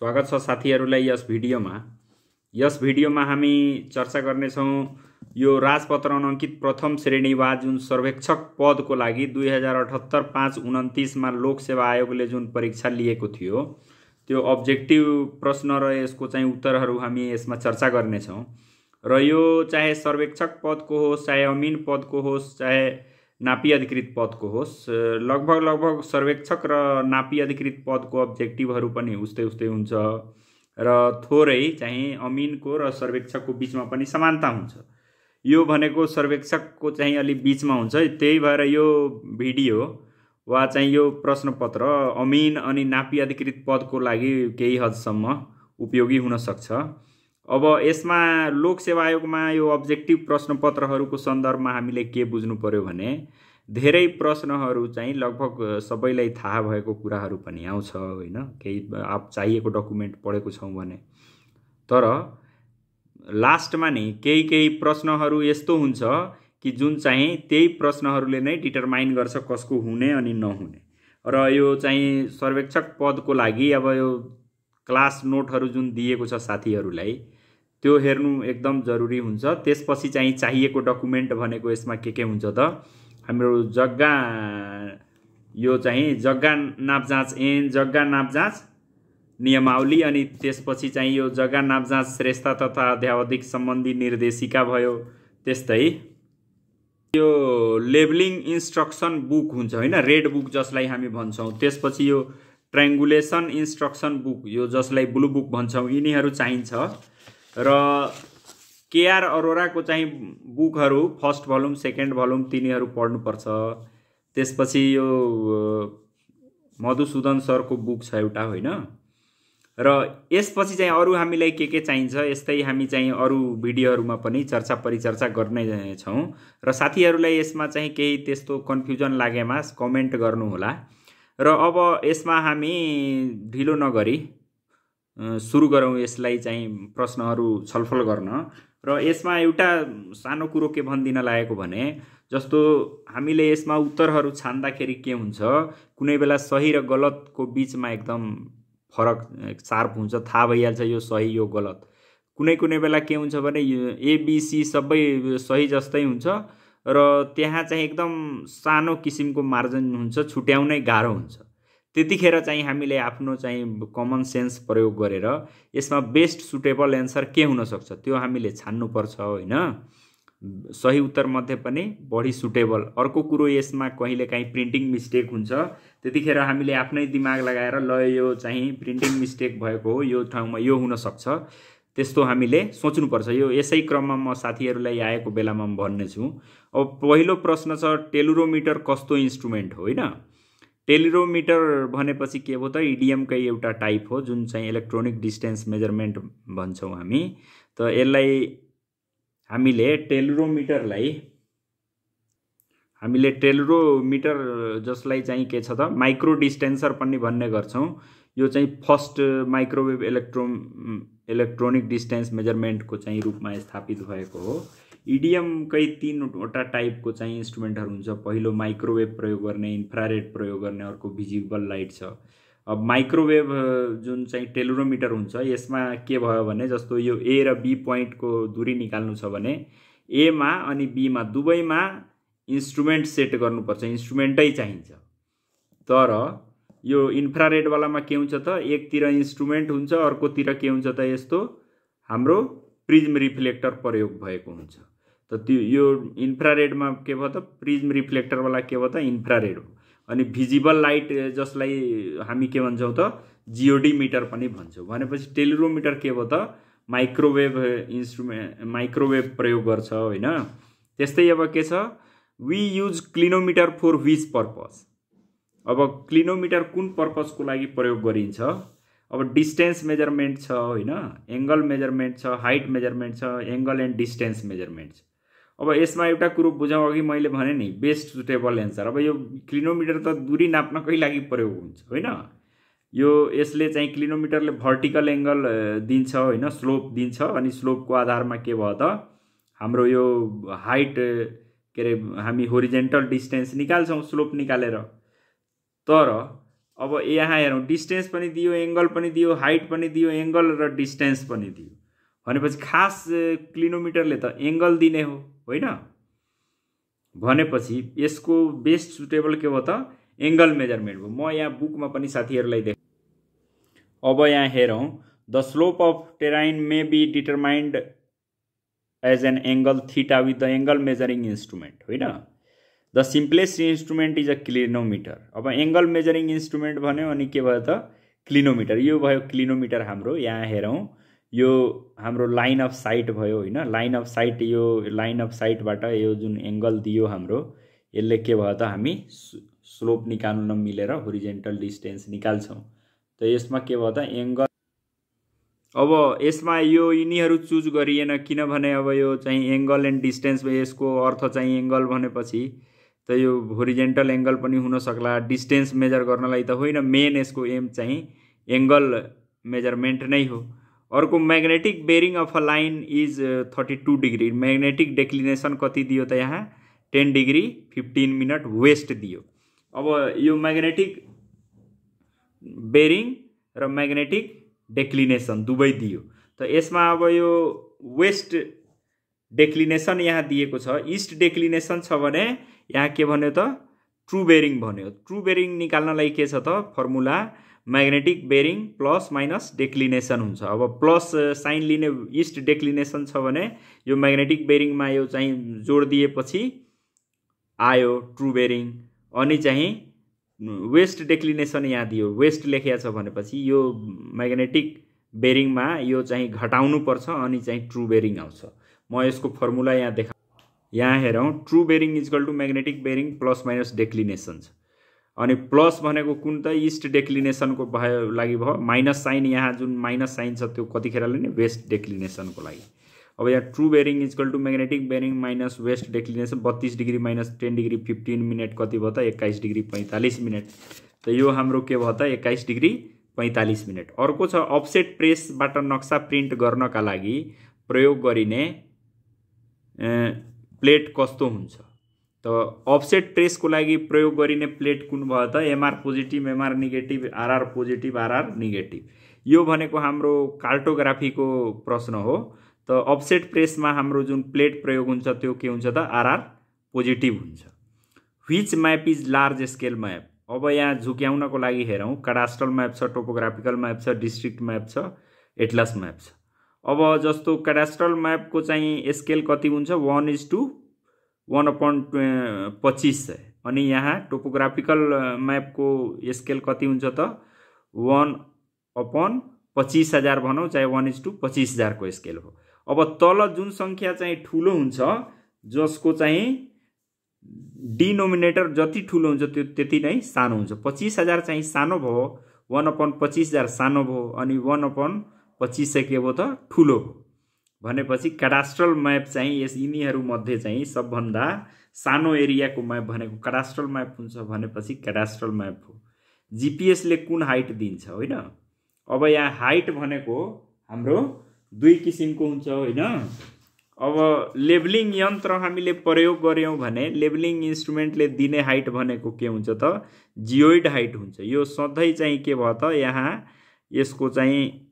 स्वागत छ साथीहरुलाई यस भिडियोमा हामी चर्चा गर्नेछौं यो राजपत्र अङ्कित प्रथम श्रेणी वा जुन सर्वेक्षक पदको लागि 2078-5-29 मा लोकसेवा आयोगले जुन परीक्षा लिएको थियो त्यो अब्जेक्टिभ प्रश्न र यसको चाहिँ उत्तरहरू हामी यसमा चर्चा गर्नेछौं र यो चाहे सर्वेक्षक पदको होस् चाहे अमिन पदको होस् चाहे नापी अधिकृत पदको होस् लगभग सर्वेक्षक र नापी अधिकृत पदको अब्जेक्टिभहरू पनि उस्तै हुन्छ र थोरै चाहिँ अमिनको र सर्वेक्षकको बीचमा पनि समानता हुन्छ। यो भनेको सर्वेक्षकको चाहिँ अलि बीचमा हुन्छ, त्यही भएर यो भिडियो वा चाहिँ यो प्रश्नपत्र अमिन अनि नापी अधिकृत पदको लागि केही हदसम्म उपयोगी हुन सक्छ। अब यसमा लोकसेवा आयोगमा यो अब्जेक्टिभ प्रश्नपत्रहरूको सन्दर्भमा हामीले के बुझ्नु पर्यो भने धेरै प्रश्नहरू चाहिँ लगभग सबैलाई थाहा भएको कुराहरू पनि आउँछ हैन, केही आप चाहिएको डकुमेन्ट पढेको छौं भने, तर लास्टमा नि केही प्रश्नहरू यस्तो हुन्छ कि जुन चाहिँ त्यही प्रश्नहरूले नै डिटरमाइन गर्छ कसको हुने अनि नहुने। र यो चाहिँ सर्वेक्षक पदको लागि अब यो क्लास नोटहरू जुन दिएको छ साथीहरूलाई त्यो हेर्नु एकदम जरुरी हुन्छ। त्यसपछि चाहिँ चाहिएको डकुमेन्ट भनेको यसमा के हुन्छ त हाम्रो जग्गा, यो चाहिँ जग्गा नाप जाँच ऐन, जग्गा नाप जाँच नियमावली, अनि त्यसपछि चाहिँ यो जग्गा नाप जाँच श्रेष्ठता तथा अध्यावधिक सम्बन्धी निर्देशिका भयो। त्यस्तै यो लेबलिङ इन्स्ट्रक्सन बुक हुन्छ हैन, रेड बुक जसलाई हामी भन्छौं। त्यसपछि यो ट्रायंगुलेसन इन्स्ट्रक्सन बुक यो जसलाई ब्लू बुक भन्छौं, यिनीहरू चाहिन्छ। र केआर अरोराको चाहिँ बुकहरू फर्स्ट भोल्युम सेकेन्ड भोल्युम तिनीहरू पढ्नु पर्छ। त्यसपछि यो मधुसूदन सरको बुक छ एउटा हैन। र यसपछि चाहिँ अरु हामीलाई के चाहिन्छ यस्तै हामी चाहिँ अरु भिडियोहरुमा पनि चर्चा परिचर्चा गर्ने छौं। र साथीहरुलाई यसमा चाहिँ केही त्यस्तो कन्फ्युजन लागेमा कमेन्ट गर्नु होला। र अब यसमा हामी ढिलो नगरी सुरु गरौँ यसलाई चाहिँ प्रश्नहरू छलफल गर्न। र यसमा एउटा सानो कुरो के भन्दिन लागेको भने जस्तो हामीले यसमा उत्तरहरू छान्दाखेरि के हुन्छ, कुनै बेला सही र गलतको बीचमा एकदम फरक शार्प हुन्छ, थाहा भइहाल्छ यो सही यो गलत। कुनै बेला के हुन्छ भने एबीसी सबै सही जस्तै हुन्छ र त्यहाँ चाहिँ एकदम सानो किसिमको मार्जिन हुन्छ, छुट्याउनै गाह्रो हुन्छ। त्यतिखेर चाहिँ हामीले आफ्नो चाहिँ कमन सेन्स प्रयोग गरेर यसमा बेस्ट सुटेबल एन्सर के हुन सक्छ त्यो हामीले छान्नु पर्छ हैन। सही उत्तर मध्ये पनि बढी सुटेबल। अर्को कुरो यसमा कहिलेकाहीँ प्रिन्टिङ मिस्टेक हुन्छ, त्यतिखेर हामीले आफ्नै दिमाग लगाएर ल यो चाहिँ प्रिन्टिङ मिस्टेक भएको हो, यो ठाउँमा यो हुन सक्छ, त्यस्तो हामीले सोच्नु पर्छ। यो यसै क्रममा म साथीहरूलाई आएको बेलामा म भन्ने छु। अब पहिलो प्रश्न छ टेलुरोमिटर कस्तो इन्स्ट्रुमेन्ट हो हैन। टेलुरोमिटर भनेपछि के हो त इडियम कै एउटा टाइप हो जुन चाहिँ इलेक्ट्रोनिक डिस्टेन्स मेजरमेन्ट भन्छौं हामी। त यसलाई हामीले टेलुरोमिटर जसलाई चाहिँ के छ त माइक्रो डिस्टेन्सर पनि भन्ने गर्छौं। यो चाहिँ फर्स्ट माइक्रोवेभ इलेक्ट्रोनिक डिस्टेन्स मेजरमेन्टको चाहिँ रूपमा स्थापित भएको हो। इडियम कै तीनवटा टाइपको चाहिँ इन्स्ट्रुमेन्टहरू हुन्छ। पहिलो माइक्रोवेभ प्रयोग गर्ने, इन्फ्रारेड प्रयोग गर्ने, अर्को भिजिबल लाइट छ। अब माइक्रोवेभ जुन चाहिँ टेलुरोमिटर हुन्छ यसमा के भयो भने जस्तो यो ए र बी पोइन्टको दूरी निकाल्नु छ भने ए मा अनि बी मा दुवैमा इन्स्ट्रुमेन्ट सेट गर्नुपर्छ, इन्स्ट्रुमेन्टै चाहिन्छ। तर यो इन्फ्रारेड वालामा के हुन्छ त एकतिर इन्स्ट्रुमेन्ट हुन्छ, अर्कोतिर के हुन्छ त यस्तो हाम्रो प्रिज्म रिफ्लेक्टर प्रयोग भएको हुन्छ। त त्यो यो इन्फ्रारेडमा के भयो त प्रिज्म रिफ्लेक्टर वाला के भयो त इन्फ्रारेड हो। अनि भिजिबल लाइट जसलाई हामी के भन्छौं त जिओडी मिटर पनि भन्छौं। भनेपछि टेलुरोमिटर के भयो त माइक्रोवेभ प्रयोग गर्छ हैन। त्यस्तै अब के छ we use clinometer for which purpose. अब क्लिनोमिटर कुन पर्पसको लागि प्रयोग गरिन्छ। अब डिस्टेन्स मेजरमेन्ट छ हैन, एंगल मेजरमेन्ट छ, हाइट मेजरमेन्ट छ, एंगल एन्ड डिस्टेन्स मेजरमेन्ट छ। अब यसमा एउटा कुरो बुझौँ, अघि मैले भने नि बेस्ट सुटेबल एन्सर। अब यो क्लिनोमिटर त दूरी नाप्नकै लागि प्रयोग हुन्छ हैन। यो यसले चाहिँ क्लिनोमिटरले भर्टिकल एंगल दिन्छ हैन, स्लोप दिन्छ। अनि स्लोपको आधारमा के भयो त हाम्रो यो हाइट के रे हामी होरिजेन्टल डिस्टेन्स निकाल्छौं स्लोप निकालेर। तर अब यहाँ हेरौँ, डिस्टेन्स पनि दियो, एंगल पनि दियो, हाइट पनि दियो, एंगल र डिस्टेन्स पनि दियो भनेपछि खास क्लिनोमिटरले त एंगल दिने हो होइन। भनेपछि यसको बेस्ट सुटेबल के हो त एंगल मेजरमेन्ट हो। म यहाँ बुकमा पनि साथीहरूलाई देख। अब यहाँ हेरौँ, the slope of terrain may be determined as an angle theta with the angle measuring instrument होइन। The simplest instrument is a clinometer. अब एंगल मेजरिङ इन्स्ट्रुमेन्ट भन्यो अनि के भयो त क्लिनोमिटर। यो भयो क्लिनोमिटर हाम्रो। यहाँ हेरौँ, यो हाम्रो लाइन अफ साइट भयो होइन। लाइन अफ साइट, यो लाइन अफ साइटबाट यो जुन एंगल दियो हाम्रो, यसले के भयो त हामी स्लोप निकाल्न नमिलेर होरिजेन्टल डिस्टेन्स निकाल्छौँ। त यसमा के भयो त एंगल। अब यसमा यो यिनीहरू चुज गरिएन किनभने अब यो चाहिँ एंगल एन्ड डिस्टेन्स, यसको अर्थ चाहिँ एंगल भनेपछि त यो होरिजेन्टल एंगल पनि हुन सक्ला, डिस्टेन्स मेजर गर्नलाई त होइन। मेन यसको एम चाहिँ एंगल मेजरमेन्ट नै हो। अर्को, magnetic bearing of a line is 32 degree. Magnetic declination कति दियो त यहाँ 10 डिग्री 15 मिनट वेस्ट दियो। अब यो मैग्नेटिक बेरिङ र मैग्नेटिक डेक्लिनेसन दुवै दियो। त यसमा अब यो वेस्ट डेक्लिनेसन यहाँ दिएको छ, ईस्ट डेक्लिनेसन छ भने यहाँ के भन्यो त ट्रु बेरिङ भन्यो। ट्रु बेरिङ निकाल्नलाई के छ त formula magnetic bearing plus minus declination हुन्छ। अब प्लस साइन लिने ईस्ट डेक्लिनेसन छ भने यो मैग्नेटिक बेरिङमा यो चाहिँ जोड दिएपछि आयो ट्रु बेरिङ। अनि चाहिँ वेस्ट डेक्लिनेसन यहाँ दियो, वेस्ट लेखिया छ भनेपछि यो मैग्नेटिक बेरिङमा यो चाहिँ घटाउनु पर्छ अनि चाहिँ ट्रु बेरिङ आउँछ। म यसको फर्मुला यहाँ देखा। यहाँ हेरौँ, true bearing is equal to magnetic bearing plus minus declination छ। अनि प्लस भनेको कुन त ईस्ट डेक्लिनेसनको भयो लागि भयो, माइनस साइन यहाँ जुन माइनस साइन छ त्यो कतिखेर लिने वेस्ट डेक्लिनेसनको लागि। अब यहाँ true bearing is equal to magnetic bearing minus west declination 32 degree minus 10 degree 15 minute कति भयो त 21 डिग्री 45 मिनट। त यो हाम्रो के भयो त 21 डिग्री 45 मिनट। अर्को छ अफसेट प्रेसबाट नक्सा प्रिन्ट गर्नका लागि प्रयोग गरिने प्लेट कस्तो हुन्छ। त अफसेट प्रेसको लागि प्रयोग गरिने प्लेट कुन भयो त MR positive MR negative RR positive RR negative. यो भनेको हाम्रो कार्टोग्राफीको प्रश्न हो। त अफसेट प्रेसमा हाम्रो जुन प्लेट प्रयोग हुन्छ त्यो के हुन्छ त आरआर पोजिटिभ हुन्छ। Which map is large scale map. अब यहाँ झुक्याउनको लागि हेरौँ, काडास्ट्रल म्याप छ, टोपोग्राफिकल म्याप छ, डिस्ट्रिक्ट म्याप छ, एटलस म्याप छ। अब जस्तो काडास्ट्रल म्यापको चाहिँ स्केल कति हुन्छ 1:1/2500। अनि यहाँ टोपोग्राफिकल म्यापको स्केल कति हुन्छ त 1/25,000 भनौँ, चाहे 1:25,000 को स्केल हो। अब तल जुन संख्या चाहिँ ठुलो हुन्छ जसको चाहिँ डिनोमिनेटर जति ठुलो हुन्छ त्यो त्यति नै सानो हुन्छ। 25,000 चाहिँ सानो भयो, 1/25,000 सानो भयो, अनि 1/2500 के भयो त ठुलो हो। भनेपछि काडास्ट्रल म्याप चाहिँ यस यिनीहरू मध्ये चाहिँ सबभन्दा सानो एरियाको म्याप भनेको काडास्ट्रल म्याप हुन्छ। भनेपछि काडास्ट्रल म्याप हो। जीपीएसले कुन हाइट दिन्छ होइन। अब यहाँ हाइट भनेको हाम्रो दुई किसिमको हुन्छ होइन। अब लेभलिङ यन्त्र हामीले प्रयोग गर्यौं भने लेभलिङ इन्स्ट्रुमेन्टले दिने हाइट भनेको के हुन्छ त जियोइड हाइट हुन्छ। यो सधैँ चाहिँ के भयो त यहाँ यसको चाहिँ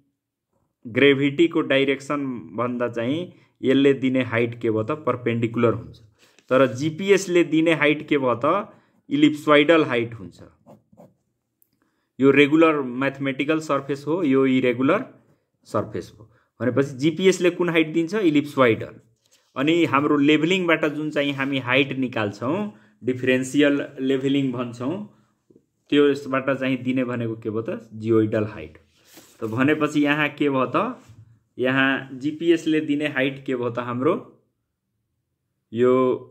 ग्रेभिटीको डाइरेक्सन भन्दा चाहिँ यसले दिने हाइट के भयो त परपेन्डिकुलर हुन्छ। तर जीपीएसले दिने हाइट के भयो त इलिप्सोइडल हाइट हुन्छ। यो रेगुलर मैथमेटिकल सर्फेस हो, यो इरेगुलर सर्फेस हो। भनेपछि जीपीएसले कुन हाइट दिन्छ इलिप्सोइडल। अनि हाम्रो लेभलिङबाट जुन चाहिँ हामी हाइट निकाल्छौं डिफरेन्शियल लेभलिङ भन्छौं त्यसबाट चाहिँ दिने भनेको के भयो त जियोइडल हाइट। त भनेपछि यहाँ के भयो त यहाँ जीपीएसले दिने हाइट के भयो त हाम्रो यो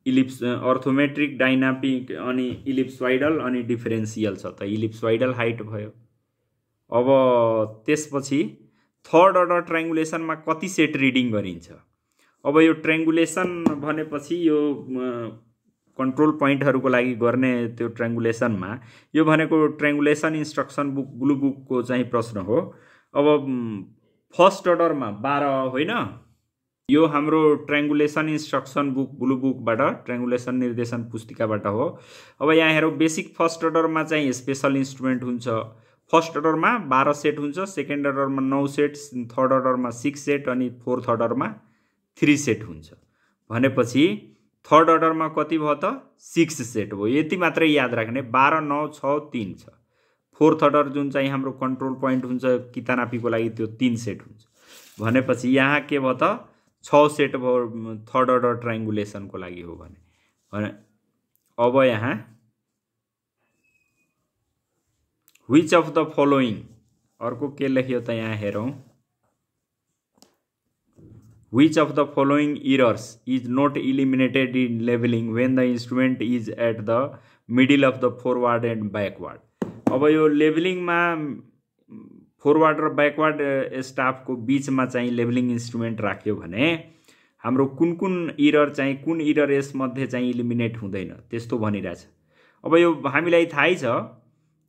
इलिप्स अर्थोमेट्रिक डाइनामिक अनि इलिप्सोइडल अनि डिफरेन्शियल छ त इलिप्सोइडल हाइट भयो। अब त्यसपछि थर्ड अर्डर ट्रायंगुलेसनमा कति सेट रिडिङ गरिन्छ। अब यो ट्रायंगुलेसन भनेपछि यो कन्ट्रोल पोइन्टहरुको लागि गर्ने त्यो ट्रायंगुलेसनमा यो भनेको ट्रायंगुलेसन इन्स्ट्रक्सन बुक ब्लू बुकको चाहिँ प्रश्न हो। अब फर्स्ट अर्डरमा 12 होइन यो हाम्रो ट्रायंगुलेसन इन्स्ट्रक्सन बुक ब्लू बुकबाट ट्रायंगुलेसन निर्देशन पुस्तिकाबाट हो। अब यहाँ हेरौँ बेसिक फर्स्ट अर्डरमा चाहिँ स्पेशल इन्स्ट्रुमेन्ट हुन्छ। फर्स्ट अर्डरमा 12 सेट हुन्छ, सेकेन्ड अर्डरमा 9 सेट, थर्ड अर्डरमा 6 सेट अनि फोर्थ अर्डरमा 3 सेट हुन्छ। भनेपछि थर्ड अर्डरमा कति भयो त 6 सेट भयो। यति मात्रै याद राख्ने, 12 9 6 3 छ। फोर्थ अर्डर जुन चाहिँ हाम्रो कन्ट्रोल पोइन्ट हुन्छ कितानापीको लागि त्यो 3 सेट हुन्छ। भनेपछि यहाँ के भयो त 6 सेट भयो थर्ड अर्डर ट्रायंगुलेसनको लागि हो भने। अब यहाँ व्हिच अफ द फलोइङ अर्को के लेख्यो त यहाँ हेरौँ। Which of the following errors is not eliminated in leveling when the instrument is at the middle of the forward and backward? अब यो लेभलिङमा फरवर्ड र ब्याकवर्ड स्टाफको बीचमा चाहिँ लेभलिङ इन्स्ट्रुमेन्ट राख्यो भने हाम्रो कुन कुन इरर चाहिँ कुन इरर यसमध्ये चाहिँ इलिमिनेट हुँदैन त्यस्तो भनिरहेछ। अब यो हामीलाई थाहै छ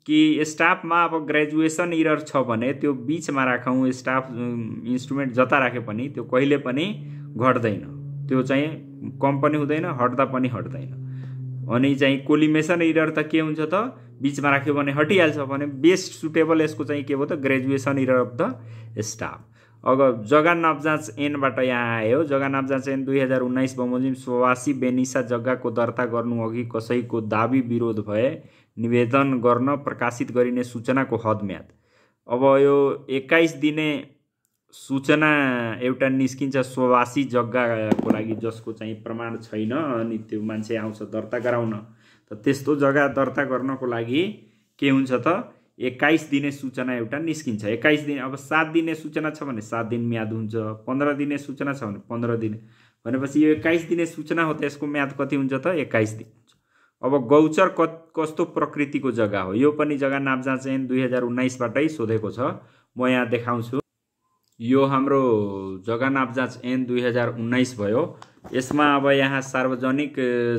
कि स्टाफमा अब ग्रेजुएसन इरर छ भने त्यो बीचमा राखौँ, स्टाफ इन्स्ट्रुमेन्ट जता राखे पनि त्यो कहिले पनि घट्दैन, त्यो चाहिँ कम पनि हुँदैन हट्दा पनि हट्दैन। अनि चाहिँ कोलिमेसन इरर त के हुन्छ त बीचमा राख्यो भने हटिहाल्छ भने बेस्ट सुटेबल यसको चाहिँ के हो त graduation error of the staff. अब जग्गा नापजाँच एनबाट यहाँ आयो। जग्गा नापजाँच एन 2019 बमोजिम 84 बेनिसा जग्गाको दर्ता गर्नु अघि कसैको दाबी विरोध भए निवेदन गर्न प्रकाशित गरिने सूचनाको हद म्याद। अब यो 21 दिने सूचना एउटा निस्किन्छ 84 जग्गाको लागि जसको चाहिँ प्रमाण छैन अनि त्यो मान्छे आउँछ दर्ता गराउन। त त्यस्तो जग्गा दर्ता गर्नको लागि के हुन्छ त 21 दिने सूचना एउटा निस्किन्छ। 21 दिन अब 7 दिने सूचना छ भने 7 दिन म्याद हुन्छ, 15 दिने सूचना छ भने 15 दिन। भनेपछि यो 21 दिने सूचना हो त यसको म्याद कति हुन्छ त 21 दिन हुन्छ। अब गौचर कस्तो प्रकृतिको जग्गा हो यो पनि जग्गा नापजाँच ऐन 2019 बाटै सोधेको छ। म यहाँ देखाउँछु। यो हाम्रो जग्गा नापजाँच ऐन 2019 भयो। यसमा अब यहाँ सार्वजनिक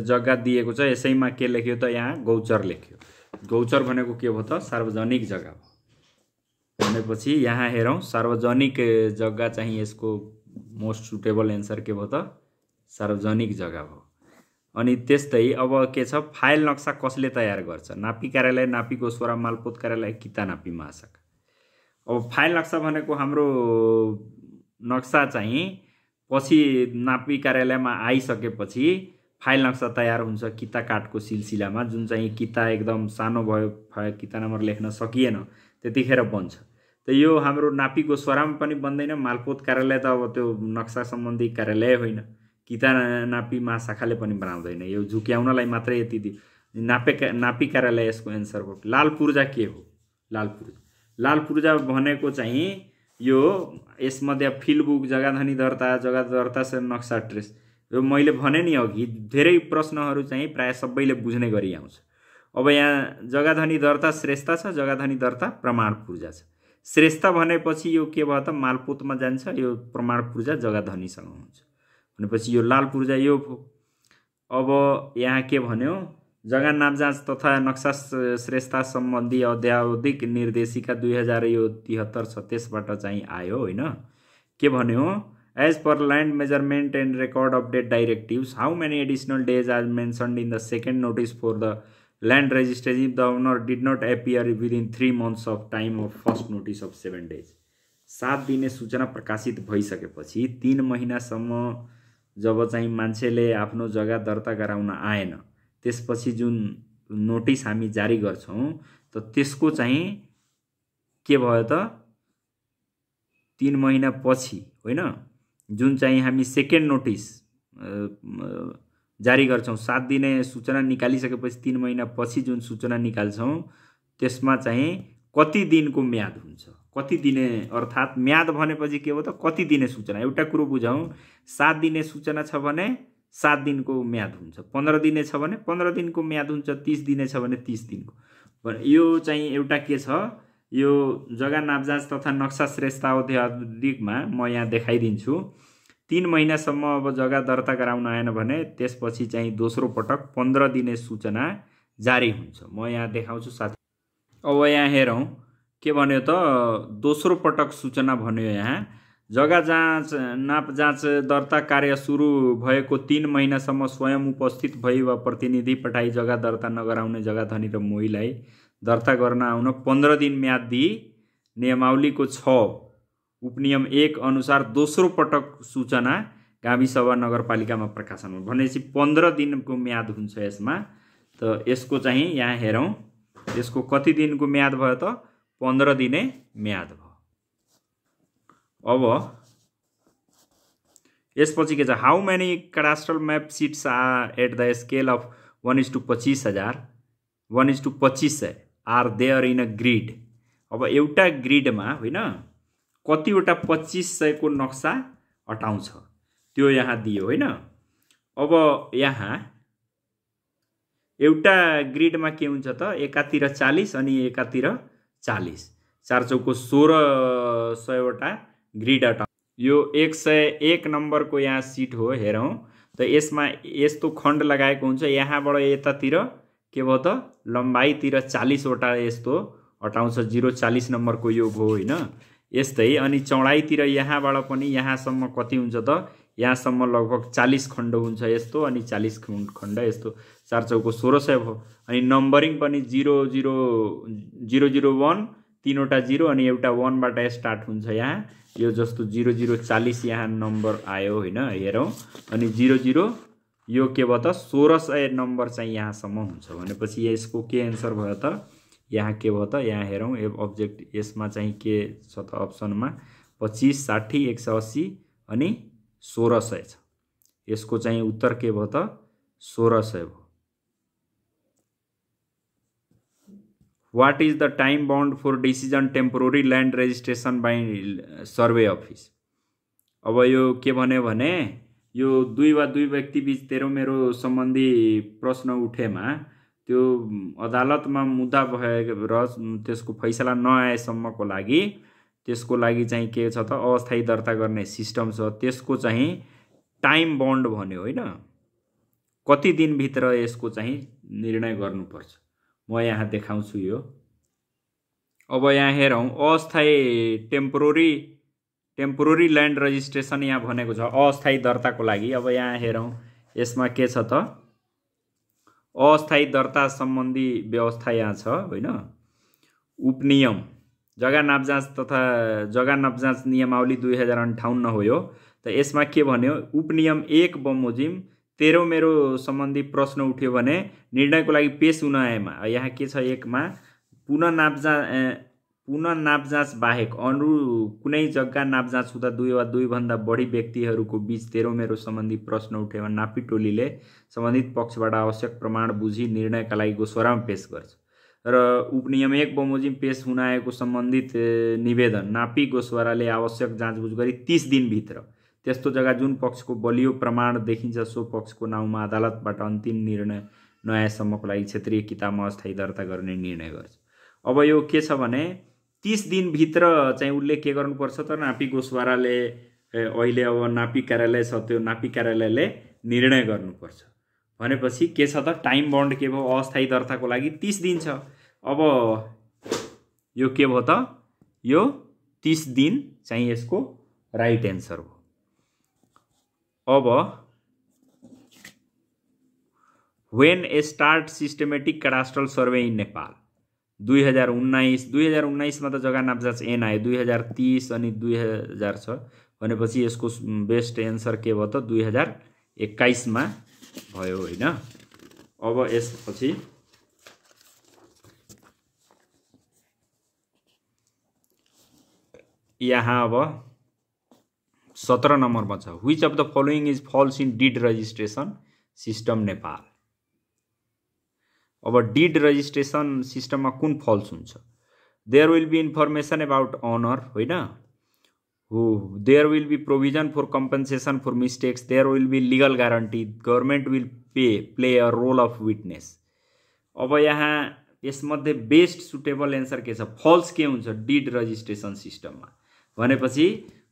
जग्गा दिएको छ, यसैमा के लेख्यो त यहाँ गौचर लेख्यो। गौचर भनेको के हो त सार्वजनिक जग्गा हो। भनेपछि यहाँ हेरौँ सार्वजनिक जग्गा चाहिँ यसको मोस्ट सुटेबल एन्सर के हो त सार्वजनिक जग्गा हो। अनि त्यस्तै अब के छ फाइल नक्सा कसले तयार गर्छ? नापी कार्यालय, नापी गोस्वारा, मालपोत कार्यालय, किता नापी महाशाखा। अब फाइल नक्सा भनेको हाम्रो नक्सा चाहिँ पछि नापी कार्यालयमा आइसकेपछि फाइल नक्सा तयार हुन्छ किता काठको सिलसिलामा, जुन चाहिँ किता एकदम सानो भयो, किता नम्बर लेख्न सकिएन त्यतिखेर बन्छ। त यो हाम्रो नापी गोस्वारामा पनि बन्दैन। मालपोत कार्यालय त अब त्यो नक्सा सम्बन्धी कार्यालय होइन, किता नापी महाशाखाले पनि बनाउँदैन, यो झुक्याउनलाई मात्रै यति दि नापी कार्यालय यसको एन्सर हो। लाल पूर्जा के हो? लाल पूर्जा भनेको चाहिँ यो यसमध्ये फिल्ड बुक, जग्गाधनी दर्ता, जग्गा दर्ता से नक्सा ट्रेस, यो मैले भने नि अघि धेरै प्रश्नहरू चाहिँ प्राय सबैले बुझ्ने गरी आउँछ। अब यहाँ जग्गाधनी दर्ता श्रेष्ठता छ, जग्गाधनी दर्ता प्रमाण पूर्जा छ। श्रेष्ठता भनेपछि यो के भयो त मालपोतमा जान्छ, यो प्रमाण पूर्जा जग्गाधनीसँग हुन्छ। भनेपछि यो लाल पूर्जा यो हो। अब यहाँ के भन्यो जग्गा नापजाँच तथा नक्सा श्रेष्ठता सम्बन्धी अध्यावधिक निर्देशिका 2073-36 बाट चाहिँ आयो होइन। के भन्यो as per land measurement and record update directives how many additional days are mentioned in the second notice for the land registration if the owner did not appear within 3 months of time of first notice of 7 days। 7 दिने सूचना प्रकाशित भइसकेपछि 3 महिनासम्म जब चाहिँ मान्छेले आफ्नो जग्गा दर्ता गराउन आएन त्यसपछि जुन नोटिस हामी जारी गर्छौं त त्यसको चाहिँ के भयो त 3 महिना पछि होइन, जुन चाहिँ हामी सेकेन्ड नोटिस जारी गर्छौं 7 दिने सूचना निकालिसकेपछि 3 महिना पछि जुन सूचना निकाल्छौं त्यसमा चाहिँ कति दिनको म्याद हुन्छ, कति दिने अर्थात् म्याद भनेपछि के हो त कति दिने सूचना। एउटा कुरो बुझौं, 7 दिने सूचना छ भने 7 दिनको म्याद हुन्छ, 15 दिने छ भने 15 दिनको म्याद हुन्छ, 30 दिने छ भने 30 दिनको। यो चाहिँ एउटा के छ, यो जग्गा नापजाँच तथा नक्सा श्रेष्ठता अध्यावधिकमा म यहाँ देखाइदिन्छु। 3 महिनासम्म अब जग्गा दर्ता गराउन आएन भने त्यसपछि चाहिँ दोस्रो पटक 15 दिने सूचना जारी हुन्छ। म यहाँ देखाउँछु साथी। अब यहाँ हेरौँ के भन्यो त दोस्रो पटक सूचना भन्यो यहाँ जग्गा जाँच नाप जाँच दर्ता कार्य सुरु भएको 3 महिनासम्म स्वयं उपस्थित भई वा प्रतिनिधि पठाई जग्गा दर्ता नगराउने जग्गाधनी र मोहीलाई दर्ता गर्न आउन 15 दिन म्याद दिई नियमावलीको 6 उपनियम 1 अनुसार दोस्रो पटक सूचना गाविसभा नगरपालिकामा प्रकाशन हो भनेपछि 15 दिनको म्याद हुन्छ यसमा। त यसको चाहिँ यहाँ हेरौँ यसको कति दिनको म्याद भयो त 15 दिने म्याद भयो। अब यसपछि के छ how many cadastral map sheets are at the scale of 1:25,000 1:2500 are there in a grid. अब एउटा ग्रिडमा होइन कतिवटा 2500 को नक्सा अटाउँछ त्यो यहाँ दियो होइन। अब यहाँ एउटा ग्रिडमा के हुन्छ त एकातिर 40 अनि एकातिर 40 4 चौको 1600 वटा ग्रिड अटाउँछ। यो 101 नम्बरको यहाँ सिट हो हेरौँ त यसमा यस्तो खण्ड लगाएको हुन्छ यहाँबाट यतातिर के भयो त लम्बाइतिर 40 वटा यस्तो अटाउँछ 040 नम्बरको यो भयो होइन। यस्तै अनि चौडाइतिर यहाँबाट पनि यहाँसम्म कति हुन्छ त यहाँसम्म लगभग 40 खण्ड हुन्छ यस्तो अनि 40 खण्ड यस्तो 4 चौको 1600 भयो। अनि नम्बरिङ पनि 001 तीनवटा 0 अनि एउटा 1 बाट स्टार्ट हुन्छ यहाँ यो जस्तो 0040 यहाँ नम्बर आयो होइन हेरौँ अनि 00 यो के भयो त 1600 नम्बर चाहिँ यहाँसम्म हुन्छ भनेपछि यसको के एन्सर भयो त यहाँ के भयो त यहाँ हेरौँ अब्जेक्ट यसमा चाहिँ के छ त अप्सनमा 25 60 180 अनि 1600 छ। यसको चाहिँ उत्तर के भयो त 1600 भयो। What is the time bound for decision temporary land registration by survey office? अब यो के भन्यो भने यो दुई वा दुई व्यक्ति बीच तेरो मेरो सम्बन्धी प्रश्न उठेमा त्यो अदालतमा मुद्दा भएर त्यसको फैसला नआएसम्मको लागि त्यसको लागि चाहिँ के छ त अस्थायी दर्ता गर्ने सिस्टम छ त्यसको चाहिँ टाइम बन्ड भन्यो होइन कति दिनभित्र यसको चाहिँ निर्णय गर्नुपर्छ। म यहाँ देखाउँछु यो। अब यहाँ हेरौँ अस्थायी टेम्पोररी ल्यान्ड रजिस्ट्रेसन यहाँ भनेको छ अस्थायी दर्ताको लागि। अब यहाँ हेरौँ यसमा के छ त अस्थायी दर्ता सम्बन्धी व्यवस्था यहाँ छ होइन। उपनियम जग्गा नापजाँच तथा जग्गा नापजाँच नियमावली 2058 हो यो। त यसमा के भन्यो उपनियम 1 बमोजिम तेरो मेरो सम्बन्धी प्रश्न उठ्यो भने निर्णयको लागि पेश हुन आएमा यहाँ के छ 1 मा पुनः नापजाँच बाहेक अरू कुनै जग्गा नापजाँच हुँदा 2 वा 2 भन्दा बढी व्यक्तिहरूको बीच तेरो मेरो सम्बन्धी प्रश्न उठेमा नापी टोलीले सम्बन्धित पक्षबाट आवश्यक प्रमाण बुझी निर्णयका लागि गोस्वारामा पेश गर्छ र उपनियम 1 बमोजिम पेश हुन आएको सम्बन्धित निवेदन नापी गोस्वाराले आवश्यक जाँचबुझ गरी 30 दिनभित्र त्यस्तो जग्गा जुन पक्षको बलियो प्रमाण देखिन्छ सो पक्षको नाउँमा अदालतबाट अन्तिम निर्णय नआएसम्मको लागि क्षेत्रीय किताबमा अस्थायी दर्ता गर्ने निर्णय गर्छ। अब यो के छ भने 30 दिनभित्र चाहिँ उसले के गर्नुपर्छ त नापी गोस्वाराले अहिले अब नापी कार्यालय छ त्यो नापी कार्यालयले निर्णय गर्नुपर्छ भनेपछि के छ त टाइम बन्ड के भयो अस्थायी दर्ताको लागि 30 दिन छ। अब यो के भयो त यो 30 दिन चाहिँ यसको राइट एन्सर हो। अब when start systematic cadastral survey in Nepal 2019 मा त जग्गा नापजाँच एन आयो 2030 अनि 2000 छ भनेपछि यसको बेस्ट एन्सर के भयो त 2021 मा भयो होइन। अब यसपछि यहाँ अब 17 नम्बरमा छ which of the following is false in deed registration system Nepal. अब deed registration system मा कुन false हुन्छ there will be information about owner होइन there will be provision for compensation for mistakes there will be legal guarantee government will play a role of witness। अब यहाँ यसमध्ये best suitable answer के छ falls के हुन्छ deed registration सिस्टममा भनेपछि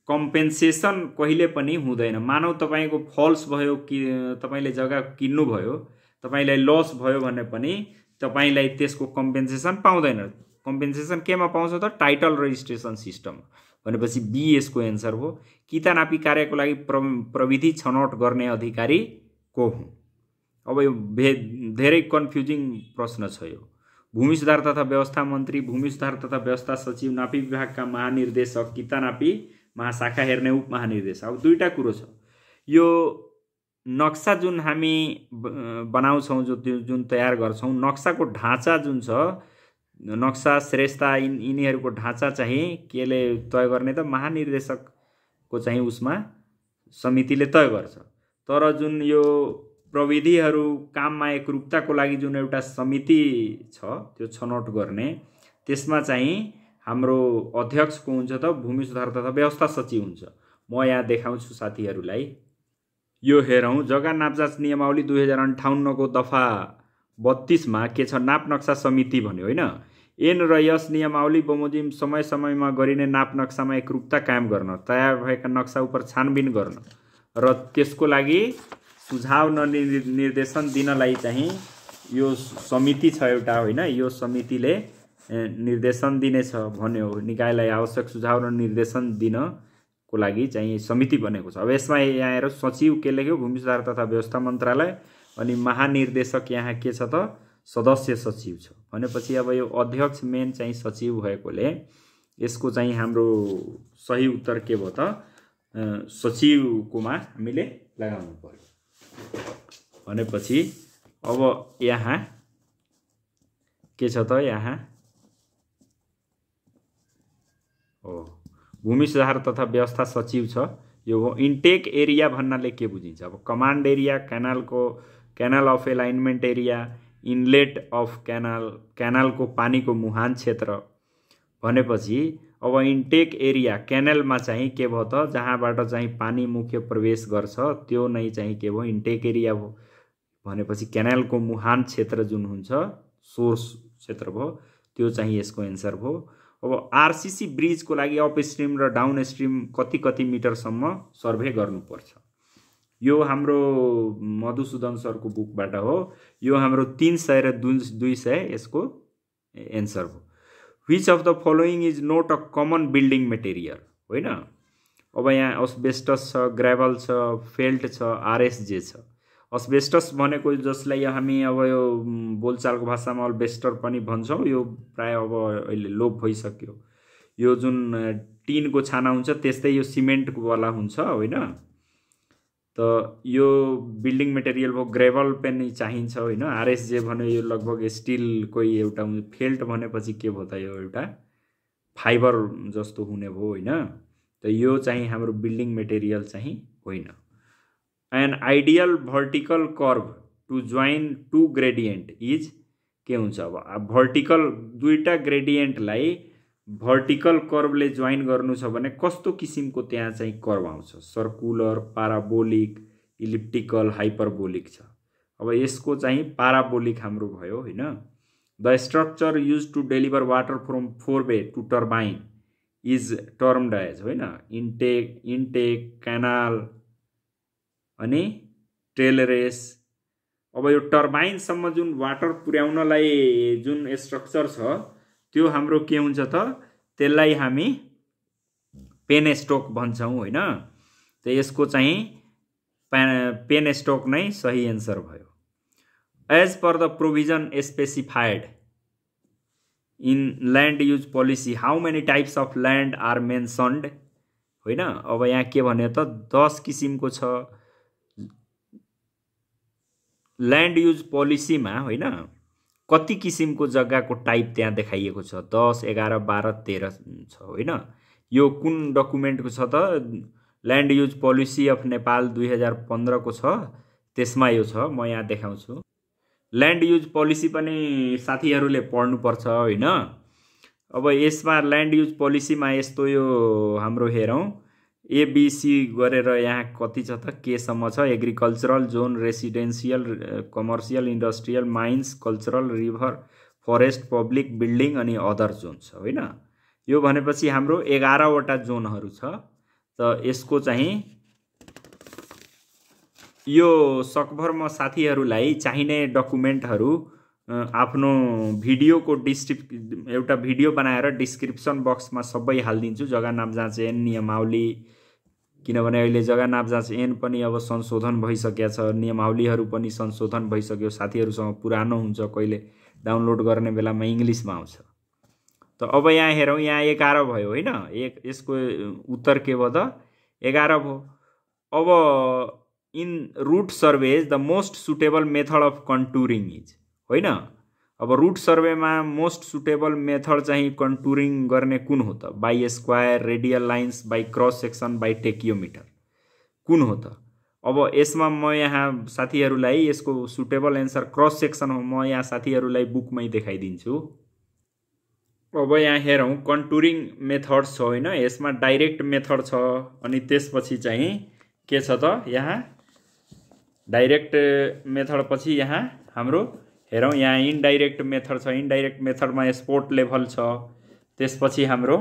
कम्पेन्सेसन कहिले पनि हुँदैन। मानौ तपाईको फल्स भयो कि तपाईले जग्गा किन्नु भयो तपाईलाई लस भयो भने पनि तपाईलाई त्यसको कम्पेन्सेसन पाउँदैन। कम्पेन्सेसन केमा पाउँछ त टाइटल रजिस्ट्रेसन सिस्टम भनेपछि बी यसको एन्सर हो। कितानापी कार्यको लागि प्रविधि छनौट गर्ने अधिकारी को हुन्? अब यो धेरै कन्फ्युजिङ प्रश्न छ यो। भूमि सुधार तथा व्यवस्था मन्त्री, भूमि सुधार तथा व्यवस्था सचिव, नापी विभागका महानिर्देशक, कितानापी महाशाखा हेर्ने उप महानिर्देशक। अब दुईटा कुरो छ। यो नक्सा जुन हामी बनाउँछौँ, जुन तयार गर्छौँ, नक्साको ढाँचा जुन छ, नक्सा श्रेष्ठता यिनीहरूको ढाँचा चाहिँ केले तय गर्ने त महानिर्देशकको चाहिँ उसमा समितिले तय गर्छ। तर जुन यो प्रविधिहरू काममा एकरूपताको लागि जुन एउटा समिति छ त्यो छनौट गर्ने, त्यसमा चाहिँ हाम्रो अध्यक्ष को हुन्छ त भूमि सुधार तथा व्यवस्था सचिव हुन्छ। म यहाँ देखाउँछु साथीहरूलाई। यो हेरौँ, जग्गा नापजाँच नियमावली 2058 को दफा 32 मा के छ, नाप नक्सा समिति भन्यो होइन। एन र यस नियमावली बमोजिम समय समयमा गरिने नाप नक्सामा एकरूपता कायम गर्न, तयार भएका नक्सा उपर छानबिन गर्न र त्यसको लागि सुझाव निर्देशन दिनलाई चाहिँ यो समिति छ एउटा होइन। यो समितिले निर्देशन दिनेछ भन्यो, निकायलाई आवश्यक सुझाव र निर्देशन दिनको लागि चाहिँ समिति बनेको छ। अब यसमा यहाँ हेर, सचिव के लेख्यो, भूमि सुधार तथा व्यवस्था मन्त्रालय, अनि महानिर्देशक यहाँ के छ त सदस्य सचिव छ भनेपछि अब यो अध्यक्ष मेन चाहिँ सचिव भएकोले यसको चाहिँ हाम्रो सही उत्तर के भयो त सचिवकोमा हामीले लगाउनु पर्यो भनेपछि अब यहाँ के छ त, यहाँ हो भूमि सुधार तथा व्यवस्था सचिव छ। यो हो इन्टेक एरिया भन्नाले के बुझिन्छ? अब command area, canal of alignment area, inlet of क्यानलको पानीको मुहान क्षेत्र भनेपछि अब इन्टेक एरिया क्यानलमा चाहिँ के भयो त, जहाँबाट चाहिँ पानी मुख्य प्रवेश गर्छ त्यो नै चाहिँ के भयो, इन्टेक एरिया भयो भनेपछि क्यानलको मुहान क्षेत्र जुन हुन्छ, सोर्स क्षेत्र भयो, त्यो चाहिँ यसको एन्सर भयो। अब आरसीसी ब्रिजको लागि अप स्ट्रिम र डाउन स्ट्रिम कति मिटरसम्म सर्भे गर्नुपर्छ? यो हाम्रो मधुसूदन सरको बुकबाट हो। यो हाम्रो 300 र 200 यसको एन्सर हो। Which of the following is not a common building material होइन। अब यहाँ अस्बेस्टस छ, ग्रेभल छ, फेल्ट छ, आरएसजे छ। अस्बेस्टस भनेको जसलाई हामी अब यो बोलचालको भाषामा अल्बेस्टर पनि भन्छौँ, यो प्राय अब अहिले लोप भइसक्यो। यो जुन टिनको छाना हुन्छ त्यस्तै यो सिमेन्टको वाला हुन्छ होइन। त यो बिल्डिङ मेटेरियल भयो। ग्रेभल पनि चाहिन्छ होइन। आरएसजे भन्यो यो लगभग स्टिलको एउटा फेल्ट भनेपछि के भयो त, यो एउटा फाइबर जस्तो हुने भयो होइन। त यो चाहिँ हाम्रो बिल्डिङ मेटेरियल चाहिँ होइन। An ideal vertical curve to join two gradient is के हुन्छ? अब भर्टिकल दुईटा ग्रेडियन्टलाई भर्टिकल कर्भले जोइन गर्नु छ भने कस्तो किसिमको त्यहाँ चाहिँ कर्भ आउँछ? सर्कुलर, पाराबोलिक, इलिप्टिकल, हाइपरबोलिक छ। अब यसको चाहिँ पाराबोलिक हाम्रो भयो होइन। The structure use to deliver water from forebay to turbine is termed as होइन इन्टेक, क्यानाल अनि टेलरेस। अब यो टर्बाइनसम्म जुन वाटर पुर्याउनलाई जुन स्ट्रक्चर छ त्यो हाम्रो के हुन्छ त, त्यसलाई हामी पेनस्टोक भन्छौँ होइन। त यसको चाहिँ पेनस्टोक नै सही एन्सर भयो। As per the provision specified in land use policy how many types of land are mentioned होइन। अब यहाँ के भन्यो त 10 किसिमको छ ल्यान्ड युज पोलिसीमा होइन। कति किसिमको जग्गाको टाइप त्यहाँ देखाइएको छ? 10, 11, 12, 13 छ होइन। यो कुन डकुमेन्टको छ त? Land use policy of Nepal 2015 को छ, त्यसमा यो छ। म यहाँ देखाउँछु। ल्यान्ड युज पोलिसी पनि साथीहरूले पढ्नुपर्छ होइन। अब यसमा ल्यान्ड युज पोलिसीमा यस्तो यो हाम्रो हेरौँ एबीसी गरेर यहाँ कति छ त, केसम्म छ? Agricultural John, residential, commercial, industrial, mines, cultural, river, forest, public, building अनि अदर जोन छ होइन। यो भनेपछि हाम्रो 11वटा जोनहरू छ। त यसको चाहिँ यो सकभर म साथीहरूलाई चाहिने डकुमेन्टहरू आफ्नो भिडियोको एउटा भिडियो बनाएर डिस्क्रिप्सन बक्समा सबै हालिदिन्छु, जग्गा नाप जाँच ऐन नियमावली, किनभने अहिले जग्गा नाप जाँच ऐन पनि अब संशोधन भइसकेको छ, नियमावलीहरू पनि संशोधन भइसक्यो। साथीहरूसँग पुरानो हुन्छ, कहिले डाउनलोड गर्ने बेलामा इङ्ग्लिसमा आउँछ। त अब यहाँ हेरौँ, यहाँ 11 भयो होइन, यसको उत्तर के भयो त 11 भयो। अब in route surveys the most suitable method of contouring is, होइन। अब रुट सर्वेमा मोस्ट सुटेबल मेथड चाहिँ कन्टुरिङ गर्ने कुन हो त? By square, radial lines, by cross section, by tacheometer, कुन हो त? अब यसमा म यहाँ साथीहरूलाई यसको सुटेबल एन्सर क्रस सेक्सन हो। म यहाँ साथीहरूलाई बुकमै देखाइदिन्छु। अब यहाँ हेरौँ, कन्टुरिङ मेथड्स छ होइन, यसमा डाइरेक्ट मेथड छ, अनि त्यसपछि चाहिँ के छ त? यहाँ डाइरेक्ट मेथड पछि यहाँ हाम्रो हेरौँ, यहाँ इनडाइरेक्ट मेथड छ। इनडाइरेक्ट मेथडमा स्पोर्ट लेभल छ। त्यसपछि हाम्रो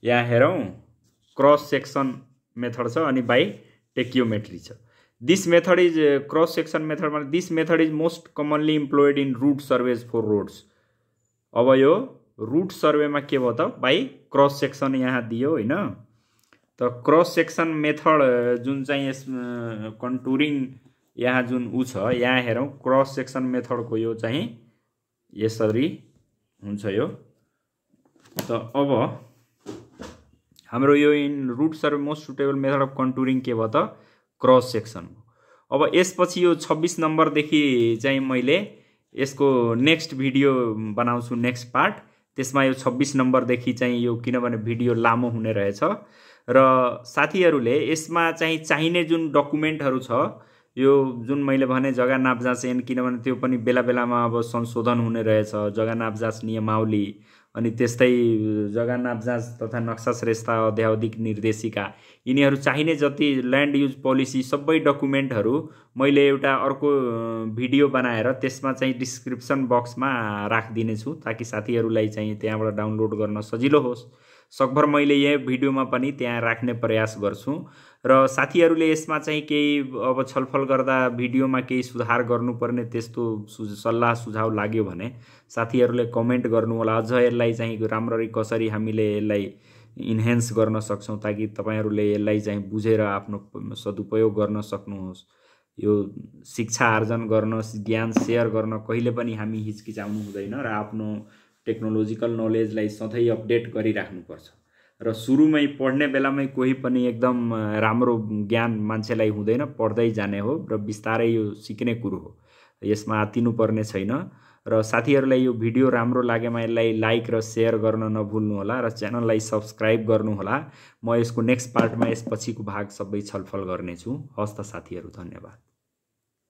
यहाँ हेरौँ क्रस सेक्सन मेथड छ, अनि बाई टेकियोमेट्री छ। This method is cross section मेथडमा this method is most commonly employed in route surveys for roads. अब यो रुट सर्वेमा के भयो त? बाई क्रस सेक्सन यहाँ दियो होइन। त क्रस सेक्सन मेथड जुन चाहिँ यस कन्टुरिङ यहाँ जुन ऊ छ, यहाँ हेरौँ क्रस सेक्सन मेथडको यो चाहिँ यसरी हुन्छ यो। त अब हाम्रो यो in route survey most suitable method of contouring के भयो त? Cross section. अब यसपछि यो 26 नम्बरदेखि चाहिँ मैले यसको नेक्स्ट भिडियो बनाउँछु, नेक्स्ट पार्ट। त्यसमा यो 26 नम्बरदेखि चाहिँ यो, किनभने भिडियो लामो हुने रहेछ र साथीहरूले यसमा चाहिँ चाहिने जुन डकुमेन्टहरू छ, यो जुन मैले भने जग्गा नाप जाँच ऐन, किनभने त्यो पनि बेला बेलामा अब संशोधन हुने रहेछ, जग्गा नाप जाँच नियमावली, अनि त्यस्तै जग्गा नाप जाँच तथा नक्सा श्रेष्ठता अध्यावधिक निर्देशिका, यिनीहरू चाहिने जति ल्यान्ड युज पोलिसी सबै डकुमेन्टहरू मैले एउटा अर्को भिडियो बनाएर त्यसमा चाहिँ डिस्क्रिप्सन बक्समा राखिदिनेछु, ताकि साथीहरूलाई चाहिँ त्यहाँबाट डाउनलोड गर्न सजिलो होस्। सकभर मैले यही भिडियोमा पनि त्यहाँ राख्ने प्रयास गर्छु। र साथीहरूले यसमा चाहिँ केही अब छलफल गर्दा भिडियोमा केही सुधार गर्नुपर्ने त्यस्तो सल्लाह सुझाव लाग्यो भने साथीहरूले कमेन्ट गर्नु होला। अझ यसलाई चाहिँ राम्ररी कसरी हामीले यसलाई इन्हेन्स गर्न सक्छौँ, ताकि तपाईहरूले यसलाई चाहिँ बुझेर आफ्नो सदुपयोग गर्न सक्नुहोस्। यो शिक्षा आर्जन गर्न, ज्ञान सेयर गर्न कहिले पनि हामी हिचकिचाउनु हुँदैन र आफ्नो टेक्नोलोजिकल नलेजलाई सधैँ अपडेट गरिराख्नुपर्छ। र सुरुमै पढ्ने बेलामै कोही पनि एकदम राम्रो ज्ञान मान्छेलाई हुँदैन, पढ्दै जाने हो र बिस्तारै यो सिक्ने कुरो हो, यसमा आत्तिनुपर्ने छैन। र साथीहरूलाई यो भिडियो राम्रो लागेमा यसलाई लाइक र सेयर गर्न नभुल्नुहोला र च्यानललाई सब्सक्राइब गर्नुहोला। म यसको नेक्स्ट पार्टमा यसपछिको भाग सबै छलफल गर्नेछु। हस्त साथीहरू, धन्यवाद।